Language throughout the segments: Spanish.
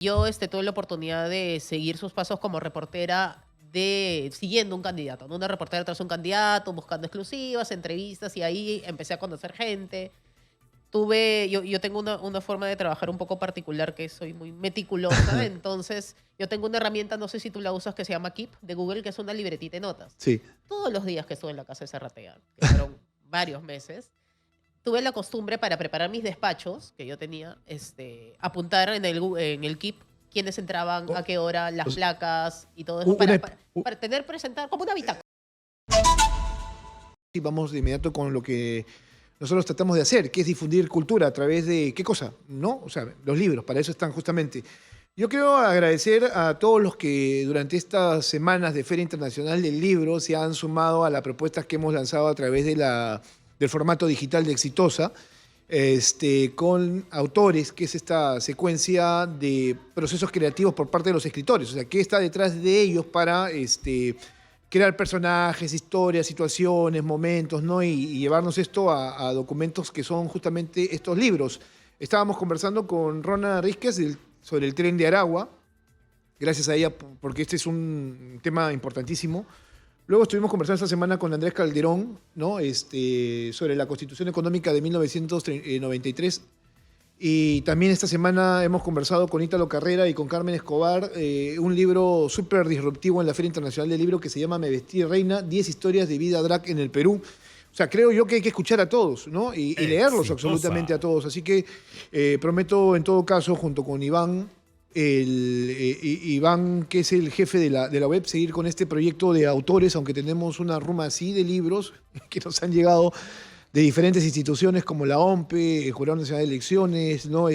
Yo tuve la oportunidad de seguir sus pasos como reportera siguiendo un candidato, ¿no? Una reportera tras un candidato, buscando exclusivas, entrevistas, y ahí empecé a conocer gente. Yo tengo una forma de trabajar un poco particular, que soy muy meticulosa. Entonces yo tengo una herramienta, no sé si tú la usas, que se llama Keep de Google, que es una libretita de notas. Sí. Todos los días que estuve en la casa de Serratea, que fueron varios meses, tuve la costumbre, para preparar mis despachos que yo tenía, apuntar en el Keep quiénes entraban, O- a qué hora, o las s- placas y todo eso, u- una, para tener presentar como una bitácora. y vamos de inmediato con lo que nosotros tratamos de hacer, que es difundir cultura a través de, ¿qué cosa? ¿No? O sea, los libros, para eso están justamente. Yo quiero agradecer a todos los que durante estas semanas de Feria Internacional del Libro se han sumado a las propuestas que hemos lanzado a través del formato digital de Exitosa, con autores, que es esta secuencia de procesos creativos por parte de los escritores. O sea, qué está detrás de ellos para crear personajes, historias, situaciones, momentos, ¿no? Y llevarnos esto a documentos que son justamente estos libros. Estábamos conversando con Rona Rísquez sobre el tren de Aragua, gracias a ella, porque este es un tema importantísimo. Luego estuvimos conversando esta semana con Andrés Calderón, ¿no? Sobre la Constitución Económica de 1993. Y también esta semana hemos conversado con Ítalo Carrera y con Carmen Escobar, un libro súper disruptivo en la Feria Internacional del Libro que se llama Me vestí reina, 10 historias de vida drag en el Perú. O sea, creo yo que hay que escuchar a todos, ¿no? Y leerlos absolutamente a todos. Así que prometo, en todo caso, junto con Iván, Iván, que es el jefe de la web, seguir con este proyecto de autores, aunque tenemos una ruma así de libros que nos han llegado de diferentes instituciones como la OMPE, el Jurado Nacional de Elecciones, ¿no?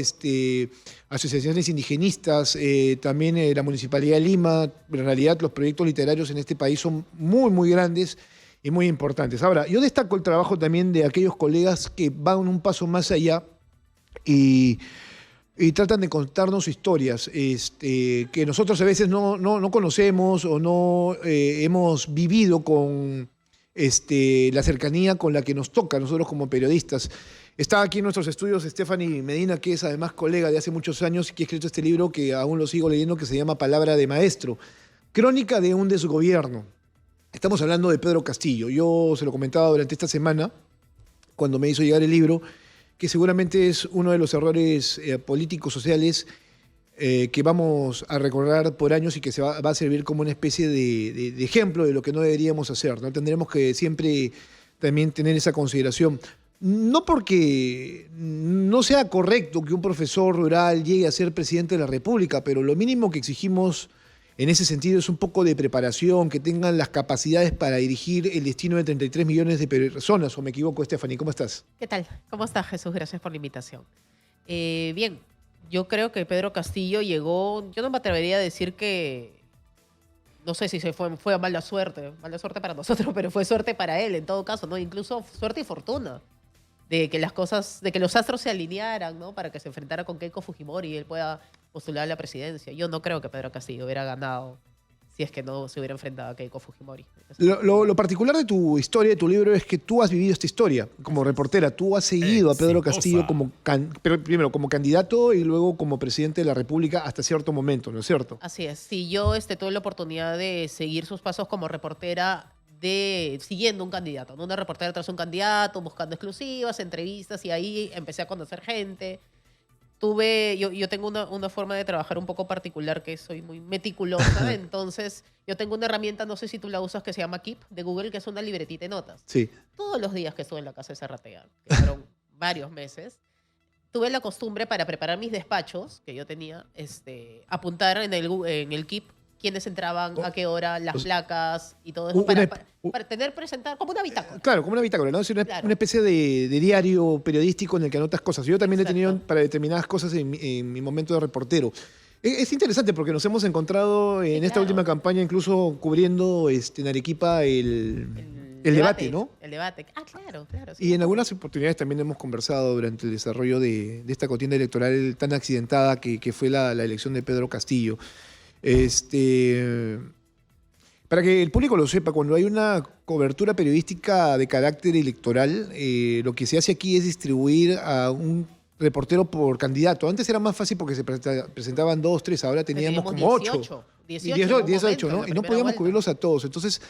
Asociaciones indigenistas, también la Municipalidad de Lima. En realidad, los proyectos literarios en este país son muy, muy grandes y muy importantes. Ahora, yo destaco el trabajo también de aquellos colegas que van un paso más allá y, y tratan de contarnos historias que nosotros a veces no conocemos o no hemos vivido con la cercanía con la que nos toca a nosotros como periodistas. Está aquí en nuestros estudios Stephanie Medina, que es además colega de hace muchos años, que ha escrito este libro que aún lo sigo leyendo, que se llama Palabra de Maestro, Crónica de un desgobierno. Estamos hablando de Pedro Castillo. Yo se lo comentaba durante esta semana, cuando me hizo llegar el libro, que seguramente es uno de los errores políticos, sociales, que vamos a recordar por años y que va a servir como una especie de ejemplo de lo que no deberíamos hacer, ¿no? Tendremos que siempre también tener esa consideración. No porque no sea correcto que un profesor rural llegue a ser presidente de la República, pero lo mínimo que exigimos en ese sentido es un poco de preparación, que tengan las capacidades para dirigir el destino de 33 millones de personas. ¿O me equivoco, Stephanie? ¿Cómo estás? ¿Qué tal? ¿Cómo estás, Jesús? Gracias por la invitación. Bien, yo creo que Pedro Castillo llegó, yo no me atrevería a decir que, no sé si fue a mala suerte para nosotros, pero fue suerte para él en todo caso, ¿no? Incluso suerte y fortuna de que los astros se alinearan, ¿no? Para que se enfrentara con Keiko Fujimori y él pueda postular a la presidencia. Yo no creo que Pedro Castillo hubiera ganado si es que no se hubiera enfrentado a Keiko Fujimori. Lo particular de tu historia, de tu libro, es que tú has vivido esta historia como reportera. Tú has seguido a Pedro Castillo primero como candidato y luego como presidente de la República hasta cierto momento, ¿no es cierto? Así es. Sí, yo tuve la oportunidad de seguir sus pasos como reportera siguiendo un candidato, ¿no? Una reportera tras un candidato, buscando exclusivas, entrevistas, y ahí empecé a conocer gente. Yo tengo una forma de trabajar un poco particular, que soy muy meticulosa. Entonces yo tengo una herramienta, no sé si tú la usas, que se llama Keep de Google, que es una libretita de notas. Sí. Todos los días que estuve en la casa de Serratea, que fueron varios meses, tuve la costumbre, para preparar mis despachos que yo tenía, apuntar en el Keep quiénes entraban, a qué hora, las placas y todo eso, para presentar como una bitácora. Claro, como una bitácora, ¿no? Es Claro. una especie de diario periodístico en el que anotas cosas. Yo también he tenido Exacto. para determinadas cosas en mi momento de reportero. Es interesante porque nos hemos encontrado en Sí, esta claro. última campaña, incluso cubriendo en Arequipa el debate, ¿no? El debate. Ah, claro, claro. Sí, Y me en acuerdo. algunas oportunidades también hemos conversado durante el desarrollo de esta contienda electoral tan accidentada que fue la elección de Pedro Castillo. Para que el público lo sepa, cuando hay una cobertura periodística de carácter electoral, lo que se hace aquí es distribuir a un reportero por candidato. Antes era más fácil porque se presentaban 2, 3, ahora teníamos como 8. 18 Y en un 18, momento, en ¿no? la Y no primera podíamos vuelta. cubrirlos a todos. Entonces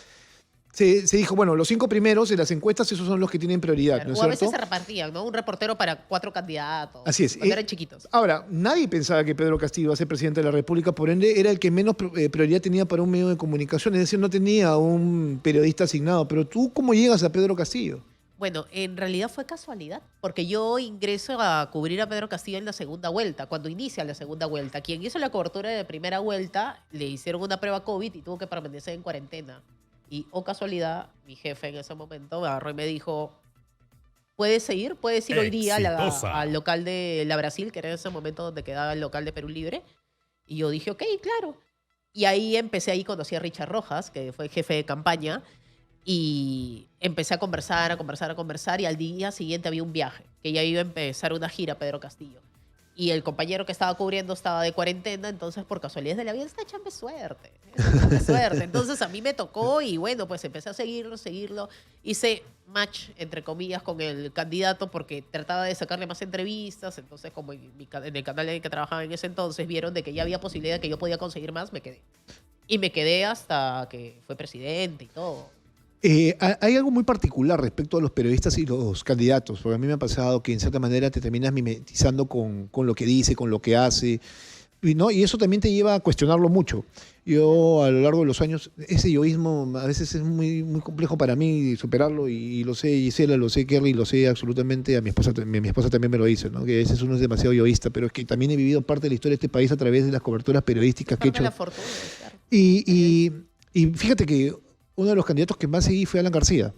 se dijo, bueno, los 5 primeros en las encuestas, esos son los que tienen prioridad, Claro. ¿no es O a veces cierto? se repartían, ¿no? Un reportero para 4 candidatos. Así es. Cuando eran chiquitos. Ahora, nadie pensaba que Pedro Castillo iba a ser presidente de la República, por ende era el que menos prioridad tenía para un medio de comunicación, es decir, no tenía un periodista asignado. Pero tú, ¿cómo llegas a Pedro Castillo? Bueno, en realidad fue casualidad, porque yo ingreso a cubrir a Pedro Castillo en la segunda vuelta, cuando inicia la segunda vuelta. Quien hizo la cobertura de primera vuelta le hicieron una prueba COVID y tuvo que permanecer en cuarentena. Y, oh casualidad, mi jefe en ese momento me agarró y me dijo, puedes ir hoy día Exitosa. al local de La Brasil, que era en ese momento donde quedaba el local de Perú Libre. Y yo dije, ok, claro. Y ahí conocí a Richard Rojas, que fue jefe de campaña, y empecé a conversar, y al día siguiente había un viaje, que ya iba a empezar una gira Pedro Castillo. Y el compañero que estaba cubriendo estaba de cuarentena, entonces por casualidad de la vida, está echando suerte. Entonces a mí me tocó y bueno, pues empecé a seguirlo. Hice match, entre comillas, con el candidato porque trataba de sacarle más entrevistas. Entonces, como en el canal en el que trabajaba en ese entonces, vieron de que ya había posibilidad de que yo podía conseguir más, me quedé. Y me quedé hasta que fue presidente y todo. Hay algo muy particular respecto a los periodistas y los candidatos, porque a mí me ha pasado que en cierta manera te terminas mimetizando con lo que dice, con lo que hace, ¿no? Y eso también te lleva a cuestionarlo mucho. Yo a lo largo de los años, ese yoísmo a veces es muy, muy complejo para mí superarlo y lo sé Gisela, lo sé Kerry, lo sé absolutamente, a mi esposa también me lo dice, ¿no? Que a veces uno es demasiado yoísta, pero es que también he vivido parte de la historia de este país a través de las coberturas periodísticas que he Parte de hecho. la fortuna, claro. Y fíjate que uno de los candidatos que más seguí fue Alan García.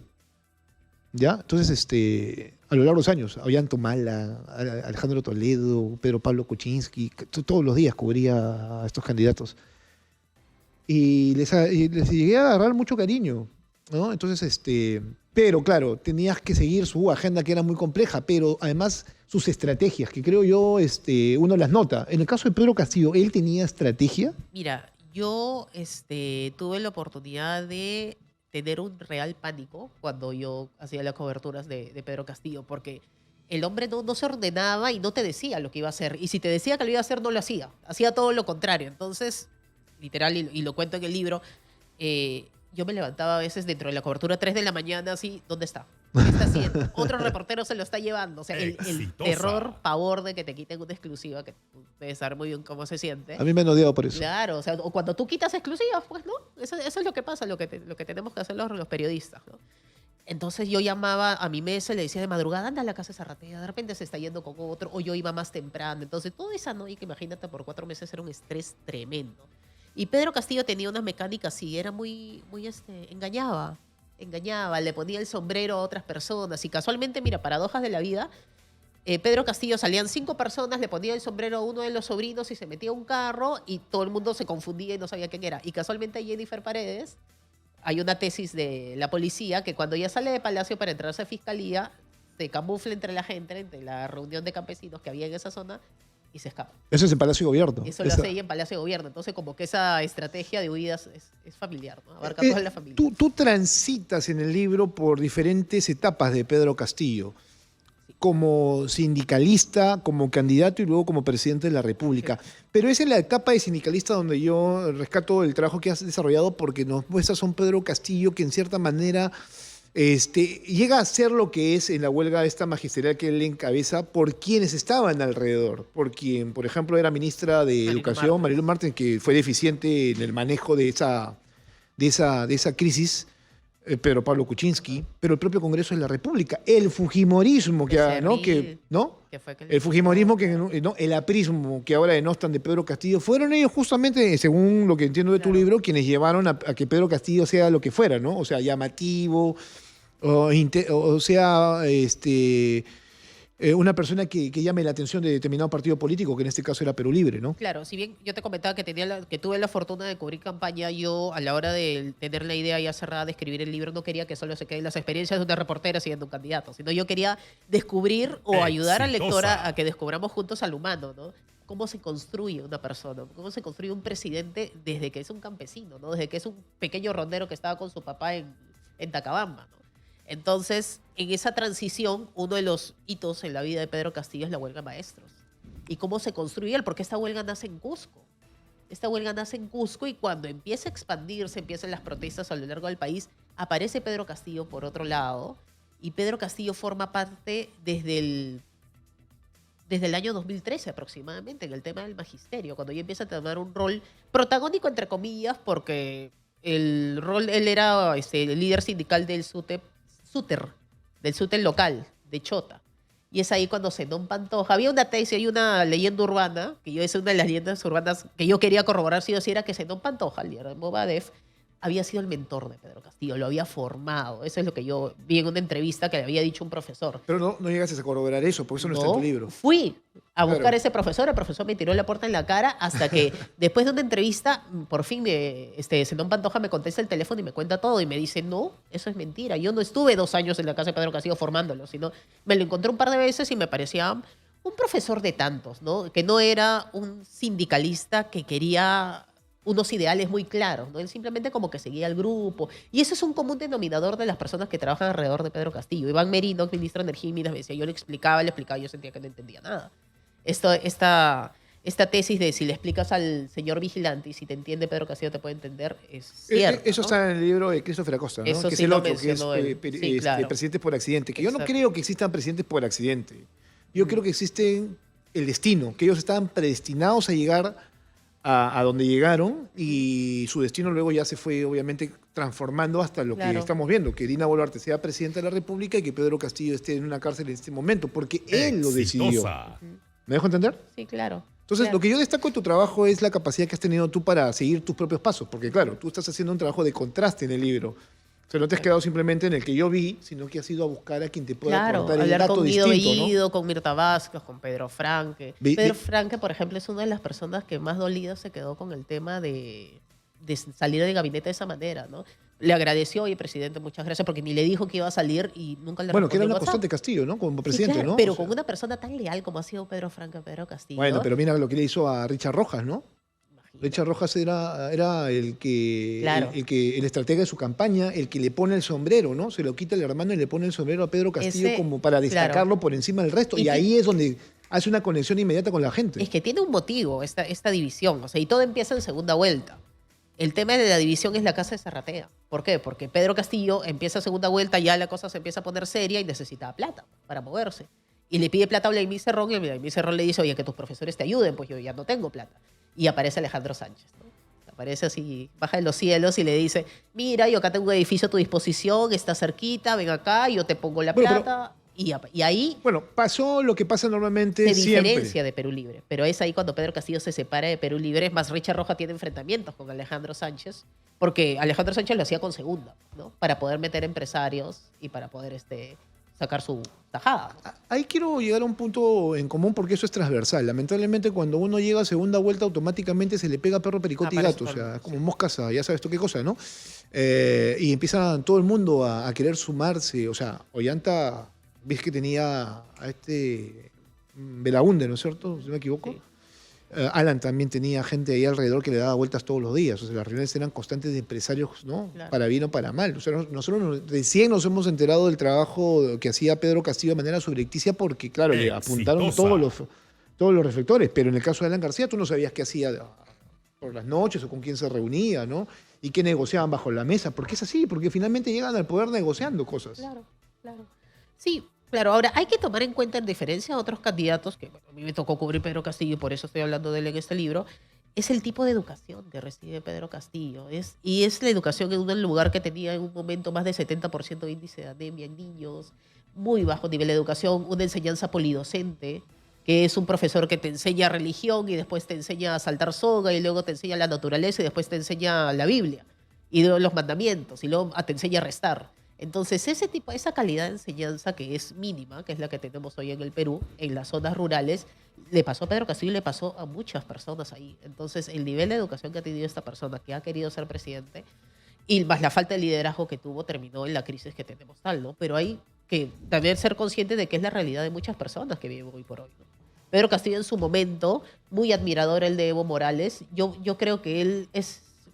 ¿Ya? Entonces, a lo largo de los años, Ollanta Humala, Alejandro Toledo, Pedro Pablo Kuczynski, todos los días cubría a estos candidatos. Y les llegué a agarrar mucho cariño, ¿no? Entonces, pero claro, tenías que seguir su agenda que era muy compleja, pero además sus estrategias, que creo yo, uno las nota. En el caso de Pedro Castillo, ¿él tenía estrategia? Mira, yo tuve la oportunidad de tener un real pánico cuando yo hacía las coberturas de Pedro Castillo, porque el hombre no se ordenaba y no te decía lo que iba a hacer. Y si te decía que lo iba a hacer, no lo hacía. Hacía todo lo contrario. Entonces, literal, y lo cuento en el libro, yo me levantaba a veces dentro de la cobertura 3 de la mañana, así, ¿dónde está? ¿Qué está haciendo? Otro reportero se lo está llevando. O sea, el Exitosa. terror, pavor de que te quiten una exclusiva, que tú debes saber muy bien cómo se siente. A mí me han odiado por eso. Claro, o sea, o cuando tú quitas exclusivas, pues, ¿no? Eso es lo que pasa, lo que tenemos que hacer los periodistas, ¿no? Entonces yo llamaba a mi mesa y le decía de madrugada, anda a la casa Zarratea, de repente se está yendo con otro, o yo iba más temprano. Entonces, toda esa noche, que imagínate, por 4 meses era un estrés tremendo. Y Pedro Castillo tenía unas mecánicas y era muy, engañaba, le ponía el sombrero a otras personas. Y casualmente, mira, paradojas de la vida, Pedro Castillo salían 5 personas, le ponía el sombrero a uno de los sobrinos y se metía a un carro y todo el mundo se confundía y no sabía quién era. Y casualmente Jennifer Paredes, hay una tesis de la policía que cuando ella sale de Palacio para entrarse a Fiscalía, se camufla entre la gente, entre la reunión de campesinos que había en esa zona y se escapa. Eso es en Palacio de Gobierno. Eso lo hace ella en Palacio de Gobierno. Entonces, como que esa estrategia de huidas es familiar, ¿no? Abarca toda la familia. Tú transitas en el libro por diferentes etapas de Pedro Castillo, como sindicalista, como candidato y luego como presidente de la República. Sí. Pero esa es la etapa de sindicalista donde yo rescato el trabajo que has desarrollado porque nos muestras a un Pedro Castillo que en cierta manera llega a ser lo que es en la huelga esta magisterial que él encabeza por quienes estaban alrededor, por quien, por ejemplo, era ministra de Marilu Educación, Martins. Marilu Martins, que fue deficiente en el manejo de esa crisis, Pedro Pablo Kuczynski, pero el propio Congreso de la República, el fujimorismo, el fujimorismo, el aprismo que ahora denostan de Pedro Castillo, fueron ellos justamente, según lo que entiendo de tu Claro. libro, quienes llevaron a que Pedro Castillo sea lo que fuera, ¿no? O sea, llamativo, o sea, una persona que llame la atención de determinado partido político, que en este caso era Perú Libre, ¿no? Claro, si bien yo te comentaba que que tuve la fortuna de cubrir campaña, yo a la hora de tener la idea ya cerrada de escribir el libro no quería que solo se queden las experiencias de una reportera siguiendo un candidato, sino yo quería descubrir o ayudar al lector a que descubramos juntos al humano, ¿no? Cómo se construye una persona, cómo se construye un presidente desde que es un campesino, ¿no? Desde que es un pequeño rondero que estaba con su papá en Tacabamba, ¿no? Entonces, en esa transición, uno de los hitos en la vida de Pedro Castillo es la huelga de maestros. ¿Y cómo se construye él? Porque esta huelga nace en Cusco. Esta huelga nace en Cusco y cuando empieza a expandirse, empiezan las protestas a lo largo del país, aparece Pedro Castillo por otro lado y Pedro Castillo forma parte desde el año 2013 aproximadamente en el tema del magisterio, cuando ya empieza a tomar un rol protagónico, entre comillas, porque él era el líder sindical del SUTER, del SUTER local, de Chota. Y es ahí cuando Zenón Pantoja, había una tesis, hay una leyenda urbana, que yo es una de las leyendas urbanas que yo quería corroborar si o sí era que Zenón Pantoja, el líder de Movadef, había sido el mentor de Pedro Castillo, lo había formado. Eso es lo que yo vi en una entrevista que le había dicho un profesor. Pero no llegaste a corroborar eso, porque eso no está en tu libro. Fui a buscar Claro. a ese profesor, el profesor me tiró la puerta en la cara hasta que después de una entrevista, por fin Zenón Pantoja me contesta el teléfono y me cuenta todo y me dice, no, eso es mentira. Yo no estuve 2 años en la casa de Pedro Castillo formándolo, sino me lo encontré un par de veces y me parecía un profesor de tantos, ¿no? Que no era un sindicalista que quería unos ideales muy claros, ¿no? Él simplemente como que seguía al grupo. Y eso es un común denominador de las personas que trabajan alrededor de Pedro Castillo. Iván Merino, ministro de Energía y Minas, me decía, yo le explicaba, yo sentía que no entendía nada. Esta tesis de si le explicas al señor vigilante y si te entiende Pedro Castillo te puede entender, es cierto. Eso ¿no? está en el libro de Christopher Acosta, ¿no? Eso Que sí es el lo otro, que es mencionó él. Sí, claro. presidentes por accidente. Que yo no Exacto. creo que existan presidentes por accidente. Yo creo que existen el destino, que ellos estaban predestinados a llegar a donde llegaron y su destino luego ya se fue obviamente transformando hasta lo que Claro. estamos viendo, que Dina Boluarte sea presidenta de la República y que Pedro Castillo esté en una cárcel en este momento, porque él lo decidió. Exitosa. ¿Me dejo entender? Sí, claro. Entonces, Claro. lo que yo destaco de tu trabajo es la capacidad que has tenido tú para seguir tus propios pasos, porque claro, tú estás haciendo un trabajo de contraste en el libro. O sea, no te has quedado simplemente en el que yo vi, sino que has ido a buscar a quien te pueda Claro, aportar el hablar dato con Guido distinto, ¿no? Bellido, con Mirta Vázquez, con Pedro Franque. Vi- Pedro vi- Franque, por ejemplo, es una de las personas que más dolida se quedó con el tema de salir del gabinete de esa manera, ¿no? Le agradeció, oye, presidente, muchas gracias, porque ni le dijo que iba a salir y nunca le Bueno, que era respondió una WhatsApp. constante Castillo, ¿no? Como Sí, presidente, claro, ¿no? pero O sea, con una persona tan leal como ha sido Pedro Franque, Pedro Castillo. Bueno, pero mira lo que le hizo a Richard Rojas, ¿no? Imagínate. Richard Rojas era el que, Claro. el estratega de su campaña, el que le pone el sombrero, ¿no? Se lo quita el hermano y le pone el sombrero a Pedro Castillo Ese, como para destacarlo claro. por encima del resto. Y Y que- ahí es donde hace una conexión inmediata con la gente. Es que tiene un motivo esta división, o sea, y todo empieza en segunda vuelta. El tema de la división es la casa de Zarratea. ¿Por qué? Porque Pedro Castillo empieza segunda vuelta, ya la cosa se empieza a poner seria y necesita plata para moverse. Y le pide plata a Vladimir Cerrón y Vladimir Cerrón le dice, oye, que tus profesores te ayuden, pues yo ya no tengo plata. Y aparece Alejandro Sánchez, ¿no? Aparece así, baja de los cielos y le dice, mira, yo acá tengo un edificio a tu disposición, está cerquita, ven acá, yo te pongo la Bueno, pero- plata. Y ahí Bueno, pasó lo que pasa normalmente se siempre. diferencia de Perú Libre. Pero es ahí cuando Pedro Castillo se separa de Perú Libre. Es más, Richard Rojas tiene enfrentamientos con Alejandro Sánchez, porque Alejandro Sánchez lo hacía con segunda, ¿no? Para poder meter empresarios y para poder sacar su tajada. Ahí quiero llegar a un punto en común porque eso es transversal. Lamentablemente, cuando uno llega a segunda vuelta, automáticamente se le pega perro, pericote y Aparece gato. O todo el sea, mundo, es como sí. moscas a ya sabes tú qué cosa, ¿no? Y empieza todo el mundo a querer sumarse. O sea, Ollanta, ves que tenía a Belaunde, ¿no es cierto? Si no me equivoco. Sí. Alan también tenía gente ahí alrededor que le daba vueltas todos los días. O sea, las reuniones eran constantes de empresarios, ¿no? Claro. Para bien o para mal. O sea, nosotros recién nos hemos enterado del trabajo que hacía Pedro Castillo de manera subrepticia porque, claro, le apuntaron Exitosa. todos los reflectores. Pero en el caso de Alan García, tú no sabías qué hacía por las noches o con quién se reunía, ¿no? Y qué negociaban bajo la mesa. Porque es así, porque finalmente llegan al poder negociando cosas. Claro, claro. Sí, claro. Ahora, hay que tomar en cuenta, en diferencia a otros candidatos, que bueno, a mí me tocó cubrir Pedro Castillo y por eso estoy hablando de él en este libro, es el tipo de educación que recibe Pedro Castillo. Y es la educación en un lugar que tenía en un momento más de 70% de índice de anemia en niños, muy bajo nivel de educación, una enseñanza polidocente, que es un profesor que te enseña religión y después te enseña a saltar soga y luego te enseña la naturaleza y después te enseña la Biblia y luego los mandamientos y luego te enseña a restar. Entonces, esa calidad de enseñanza que es mínima, que es la que tenemos hoy en el Perú, en las zonas rurales, le pasó a Pedro Castillo y le pasó a muchas personas ahí. Entonces, el nivel de educación que ha tenido esta persona que ha querido ser presidente y más la falta de liderazgo que tuvo terminó en la crisis que tenemos tal, ¿no? Pero hay que también ser consciente de que es la realidad de muchas personas que viven hoy por hoy, ¿no? Pedro Castillo en su momento, muy admirador el de Evo Morales, yo creo que él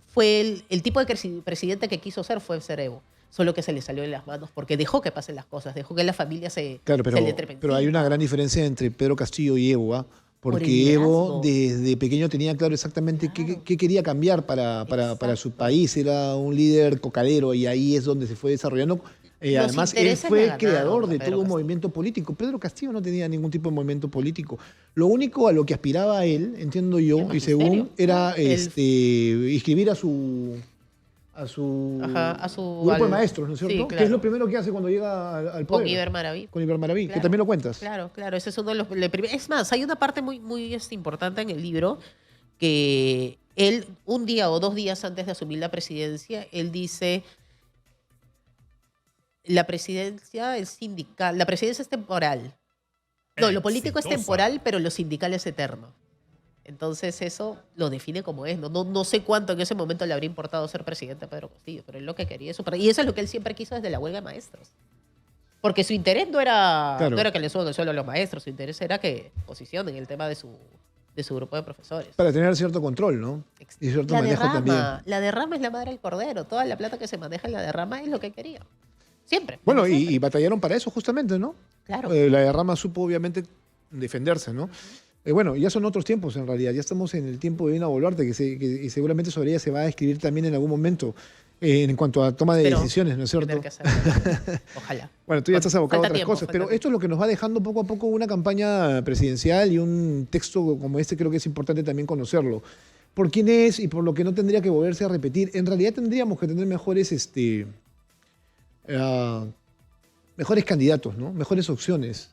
fue el tipo de presidente que quiso ser fue ser Evo. solo que se le salió de las manos porque dejó que pasen las cosas, dejó que la familia Claro, se le trepe pero hay encima. una gran diferencia entre Pedro Castillo y Evo, ¿ah? Por el Porque Evo liderazgo. desde pequeño tenía claro exactamente Claro. qué quería cambiar para su Exacto. país. Era un líder cocadero y ahí es donde se fue desarrollando. Los Además, él intereses fue le el ganaron creador a de Pedro todo un Castillo. movimiento político. Pedro Castillo no tenía ningún tipo de movimiento político. Lo único a lo que aspiraba él, entiendo El yo, y según, magisterio, era ¿no? El, inscribir a ajá, su a su... grupo de al- maestros, ¿no es sí, cierto? Que es lo claro. primero que hace cuando llega al Con poder, Iber Maraví. con Iber Maraví, que Claro, también lo cuentas. claro, claro. Ese es uno de los... Es más, hay una parte muy importante en el libro que él, un día o 2 días antes de asumir la presidencia, él dice, la presidencia es sindical, la presidencia es temporal. No, lo político es Exitosa. temporal, pero lo sindical es eterno. Entonces eso lo define como es. No sé cuánto en ese momento le habría importado ser presidente a Pedro Castillo, pero él lo que quería es y eso es lo que él siempre quiso desde la huelga de maestros. Porque su interés no era, Claro. no era que le suban el suelo a los maestros, su interés era que posicionen el tema de su grupo de profesores. Para tener cierto control, ¿no? Y cierto La manejo también. la derrama es la madre del cordero. Toda la plata que se maneja en la derrama es lo que él quería. Siempre. Bueno, desde y siempre. batallaron para eso justamente, ¿no? Claro. La derrama supo obviamente defenderse, ¿no? Bueno, ya son otros tiempos en realidad. Ya estamos en el tiempo de Dina Boluarte, y seguramente sobre ella se va a escribir también en algún momento en cuanto a toma de Pero decisiones, ¿no es cierto? tener que hacerlo. Ojalá. Bueno, tú ya estás abocado a Falta otras tiempo, cosas, falta pero tiempo. esto es lo que nos va dejando poco a poco una campaña presidencial y un texto como este creo que es importante también conocerlo. Por quién es y por lo que no tendría que volverse a repetir. En realidad tendríamos que tener mejores candidatos, ¿no? Mejores opciones.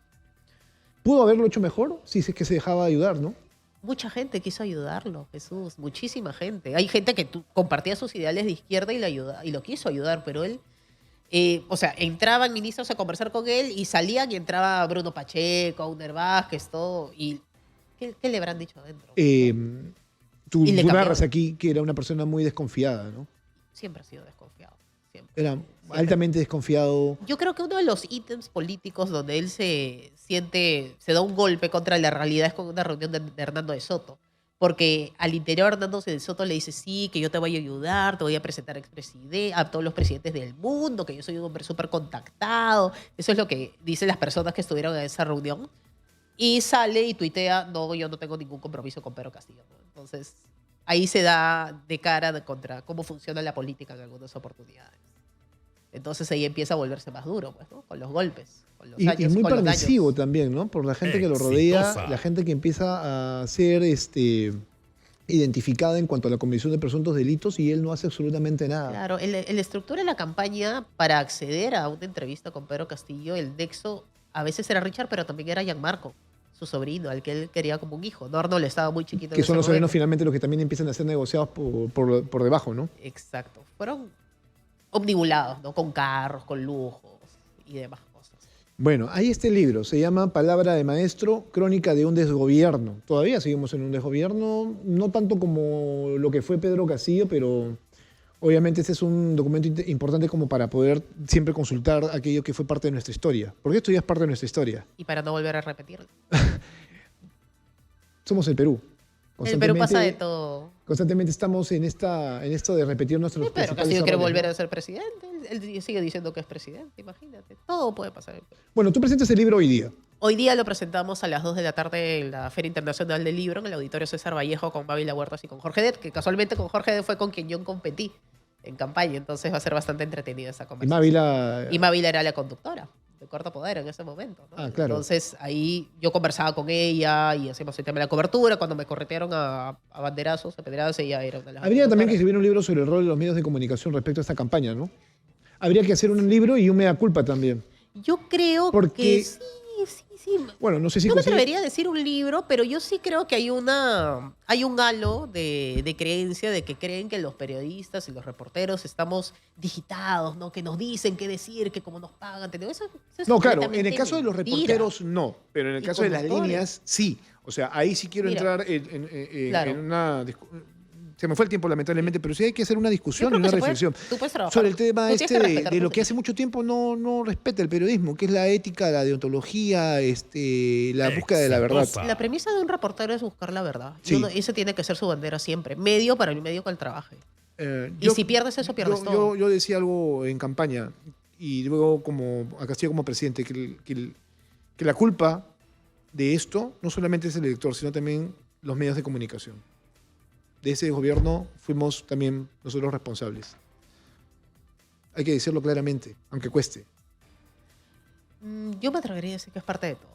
¿Pudo haberlo hecho mejor? Si es que se dejaba ayudar, ¿no? Mucha gente quiso ayudarlo, Jesús, muchísima gente. Hay gente que compartía sus ideales de izquierda y lo quiso ayudar, pero él, o sea, entraban ministros a conversar con él y salían y entraba Bruno Pacheco, Auner Vázquez, todo. ¿Y qué le habrán dicho adentro? Eh, tú Y le tú cambió. narras aquí que era una persona muy desconfiada, ¿no? Siempre ha sido desconfiado, siempre. Era altamente desconfiado. Yo creo que uno de los ítems políticos donde él se da un golpe contra la realidad es con una reunión de Hernando de Soto. Porque al interior Hernando de Soto le dice, sí, que yo te voy a ayudar, te voy a presentar a todos los presidentes del mundo, que yo soy un hombre súper contactado. Eso es lo que dicen las personas que estuvieron en esa reunión. Y sale y tuitea, no, yo no tengo ningún compromiso con Pedro Castillo, ¿no? Entonces, ahí se da de cara contra cómo funciona la política en algunas oportunidades. Entonces ahí empieza a volverse más duro, pues, ¿no? Con los golpes, con los Y años, muy con los permisivo daños. también, ¿no? Por la gente que lo rodea, Exitosa. la gente que empieza a ser identificada en cuanto a la comisión de presuntos delitos y él no hace absolutamente nada. Claro, él estructura la campaña para acceder a una entrevista con Pedro Castillo. El nexo a veces era Richard, pero también era Gianmarco, su sobrino, al que él quería como un hijo. Arnold estaba muy chiquito. Que en son ese los sobrinos momento. finalmente los que también empiezan a ser negociados por debajo, ¿no? Exacto. Fueron omnibulados, ¿no? Con carros, con lujos y demás cosas. Bueno, ahí este libro, se llama Palabra de Maestro, Crónica de un desgobierno. Todavía seguimos en un desgobierno, no tanto como lo que fue Pedro Castillo, pero obviamente este es un documento importante como para poder siempre consultar aquello que fue parte de nuestra historia. Porque esto ya es parte de nuestra historia. Y para no volver a repetirlo. Somos el Perú. En el Perú pasa de todo. Constantemente estamos en esto de repetir nuestros Pedro principales Castillo quiere errores, volver ¿no? a ser presidente. Él sigue diciendo que es presidente, imagínate. Todo puede pasar en el Perú. Bueno, tú presentas el libro hoy día. Hoy día lo presentamos a las 2 de la tarde en la Feria Internacional del Libro, en el Auditorio César Vallejo, con Mávila Huertas y con Jorge Det, que casualmente con Jorge Det fue con quien yo competí en campaña, entonces va a ser bastante entretenida esa Y conversación. Mávila... Y Mávila era la conductora de Corto Poder en ese momento, ¿no? Ah, claro. Entonces ahí yo conversaba con ella y hacíamos el tema de la cobertura. Cuando me corretearon a banderazos, a pedradas, ella era una de las Habría también que conductoras. escribir un libro sobre el rol de los medios de comunicación respecto a esta campaña, ¿no? Habría que hacer un libro y un mea culpa también. Yo creo Porque- que sí. Bueno, no sé si No me consigue- atrevería a decir un libro, pero yo sí creo que hay un halo de creencia de que creen que los periodistas y los reporteros estamos digitados, ¿no? Que nos dicen qué decir, que cómo nos pagan. Eso es No, claro, en completamente el caso de los mentira. reporteros no, pero en el Y caso de las conductores. líneas sí. O sea, ahí sí quiero Mira, entrar claro. en una... Se me fue el tiempo lamentablemente, pero sí hay que hacer una Yo discusión y creo que una se puede- reflexión. tú puedes trabajar. Sobre el tema Tú tienes que respetar de lo tus que hace mucho tiempo no respeta el periodismo, que es la ética, la deontología, la búsqueda de la verdad. Exitosa. La premisa de un reportero es buscar la verdad. Sí. Ese tiene que ser su bandera siempre. Medio para el medio que él trabaje. Y si pierdes eso, pierdes todo. Yo decía algo en campaña y luego a Castillo como presidente, que la culpa de esto no solamente es el elector, sino también los medios de comunicación. De ese gobierno fuimos también nosotros responsables. Hay que decirlo claramente, aunque cueste. Yo me atrevería a decir que es parte de todo.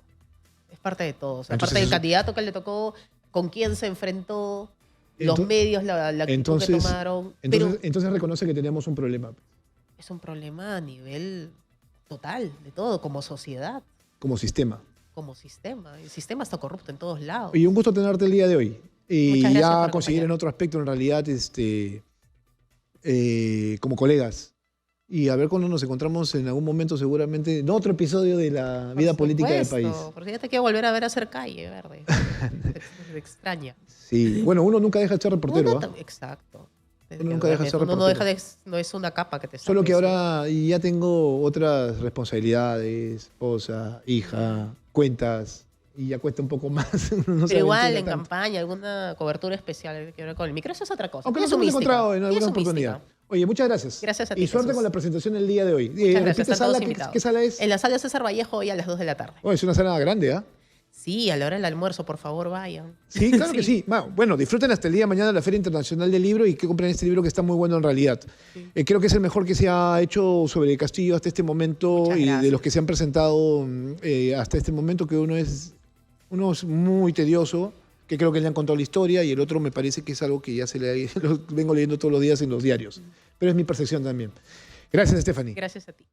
Es parte de todo. O sea, Entonces, parte del candidato que le tocó, con quién se enfrentó, los medios, la actitud que tomaron. Pero Entonces reconoce que tenemos un problema es un problema a nivel total, de todo, como sociedad, como sistema. como sistema. El sistema está corrupto en todos lados. Y un gusto tenerte el día de hoy. Y Muchas gracias ya por conseguir en acompañarme. otro aspecto, en realidad, como colegas. Y a ver cuando nos encontramos en algún momento, seguramente, en otro episodio de la vida Por política del país. supuesto, porque ya te quiero volver a ver hacer calle, verde. Se extraña. Sí, bueno, uno nunca deja de ser reportero, Uno ¿ah? Exacto. Uno nunca deja de ser Uno no deja reportero. no es una capa que te Solo que saques, ahora ya tengo otras responsabilidades, esposa, hija, cuentas, y ya cuesta un poco más. Uno no se pero igual aventura en tanto. campaña, alguna cobertura especial que ver con el micro, eso es otra cosa. Aunque Tiene nos su hemos mística, encontrado en tiene alguna su oportunidad. mística. Oye, muchas gracias. Gracias a ti, Y suerte Jesús. con la presentación del día de hoy. Muchas gracias, Repite están todos sala, invitados. ¿qué sala es? En la sala César Vallejo hoy a las 2 de la tarde. Oh, es una sala grande, ¿ah? Sí, a la hora del almuerzo, por favor, vayan. Sí, claro que sí. Bueno, disfruten hasta el día de mañana la Feria Internacional del Libro y que compren este libro que está muy bueno en realidad. Creo que es el mejor que se ha hecho sobre Castillo hasta este momento Muchas y de gracias. los que se han presentado hasta este momento, que uno es muy tedioso, que creo que le han contado la historia, y el otro me parece que es algo que ya lo vengo leyendo todos los días en los diarios. Pero es mi percepción también. Gracias, Stephanie. Gracias a ti.